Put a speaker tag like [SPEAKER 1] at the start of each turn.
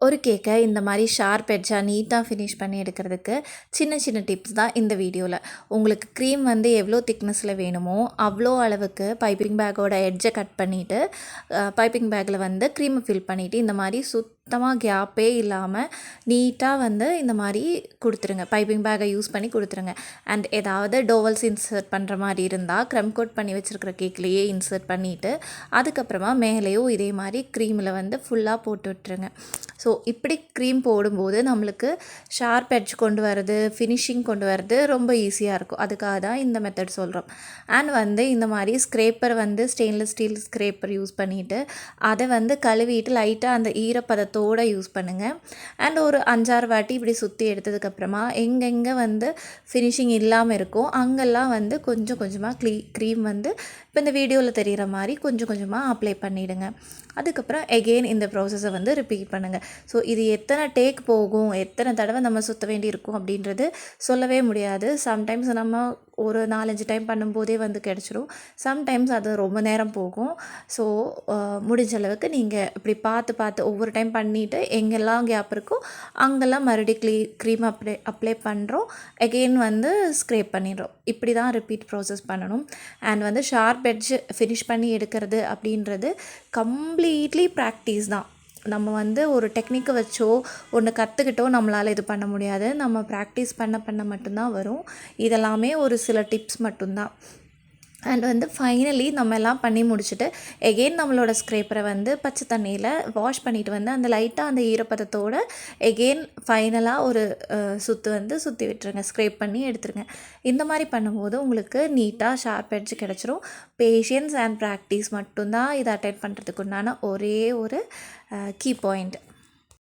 [SPEAKER 1] ஒரு கேக்கை இந்த மாதிரி ஷார்ப் எட்ஜாக நீட்டாக ஃபினிஷ் பண்ணி எடுக்கிறதுக்கு சின்ன சின்ன டிப்ஸ் தான் இந்த வீடியோவில். உங்களுக்கு க்ரீம் வந்து எவ்வளோ திக்னஸில் வேணுமோ அவ்வளோ அளவுக்கு பைப்பிங் பேக்கோட எட்ஜை கட் பண்ணிவிட்டு பைப்பிங் பேக்கில் வந்து க்ரீமை ஃபில் பண்ணிவிட்டு இந்த மாதிரி சுத்தமாக கேப்பே இல்லாமல் நீட்டாக வந்து இந்த மாதிரி கொடுத்துருங்க. பைப்பிங் பேக்கை யூஸ் பண்ணி கொடுத்துருங்க. அண்ட் ஏதாவது டோவல்ஸ் இன்சர்ட் பண்ணுற மாதிரி இருந்தால் க்ரம் கோட் பண்ணி வச்சுருக்கிற கேக்லேயே இன்சர்ட் பண்ணிவிட்டு அதுக்கப்புறமா மேலேயும் இதே மாதிரி க்ரீமில் வந்து ஃபுல்லாக போட்டு விட்டுருங்க. ஸோ இப்படி க்ரீம் போடும்போது நம்மளுக்கு ஷார்ப் எட்ஜ் கொண்டு வரது, ஃபினிஷிங் கொண்டு வரது ரொம்ப ஈஸியாக இருக்கும். அதுக்காக தான் இந்த மெத்தட் சொல்கிறோம். அண்ட் வந்து இந்த மாதிரி ஸ்க்ரேப்பர் வந்து ஸ்டெயின்லெஸ் ஸ்டீல் ஸ்க்ரேப்பர் யூஸ் பண்ணிவிட்டு அதை வந்து கழுவிட்டு லைட்டாக அந்த ஈரப்பதத்தோடு யூஸ் பண்ணுங்கள். அண்ட் ஒரு 5-6 வாட்டி இப்படி சுற்றி எடுத்ததுக்கப்புறமா எங்கெங்கே வந்து ஃபினிஷிங் இல்லாமல் இருக்கோ அங்கெல்லாம் வந்து கொஞ்சம் கொஞ்சமாக க்ரீம் வந்து இப்போ இந்த வீடியோவில் தெரிகிற மாதிரி கொஞ்சம் கொஞ்சமாக அப்ளை பண்ணிவிடுங்க. அதுக்கப்புறம் எகெயின் இந்த ப்ராசஸை வந்து ரிப்பீட் பண்ணுங்கள். ஸோ இது எத்தனை டேக் போகும், எத்தனை தடவை நம்ம சுற்ற வேண்டி இருக்கும் அப்படின்றது சொல்லவே முடியாது. சம்டைம்ஸ் நம்ம ஒரு 4-5 டைம் பண்ணும்போதே வந்து கிடச்சிரும். சம்டைம்ஸ் அது ரொம்ப நேரம் போகும். ஸோ முடிஞ்ச அளவுக்கு நீங்கள் இப்படி பார்த்து ஒவ்வொரு டைம் பண்ணிவிட்டு எங்கெல்லாம் கேப் இருக்கோ அங்கெல்லாம் மறுபடியும் க்ரீம் அப்ளை பண்ணுறோம். எகெயின் வந்து ஸ்க்ரேப் பண்ணிடுறோம். இப்படி தான் ரிப்பீட் ப்ராசஸ் பண்ணணும். அண்ட் வந்து ஷார்ப் எட்ஜ் ஃபினிஷ் பண்ணி எடுக்கிறது அப்படின்றது கம்ப்ளீட்லி ப்ராக்டிஸ் தான். நம்ம வந்து ஒரு டெக்னிக்கை வச்சோ ஒன்று கற்றுக்கிட்டோ நம்மளால் இது பண்ண முடியாது. நம்ம ப்ராக்டிஸ் பண்ண மட்டும்தான் வரும். இதெல்லாமே ஒரு சில டிப்ஸ் மட்டும்தான். அண்ட் வந்து ஃபைனலி நம்ம எல்லாம் பண்ணி முடிச்சுட்டு எகெயின் நம்மளோட ஸ்க்ரேப்பரை வந்து பச்சை தண்ணியில் வாஷ் பண்ணிவிட்டு வந்து அந்த லைட்டாக அந்த ஈரப்பதத்தோடு எகெயின் ஃபைனலாக ஒரு சுற்றி விட்டுருங்க. ஸ்க்ரேப் பண்ணி எடுத்துருங்க. இந்த மாதிரி பண்ணும்போது உங்களுக்கு நீட்டாக ஷார்ப் எட்ஜ் கிடச்சிரும். பேஷியன்ஸ் அண்ட் ப்ராக்டிஸ் மட்டும்தான் இதை அட்டெண்ட் பண்ணுறதுக்கு உண்டான ஒரே ஒரு கீ பாயிண்ட்.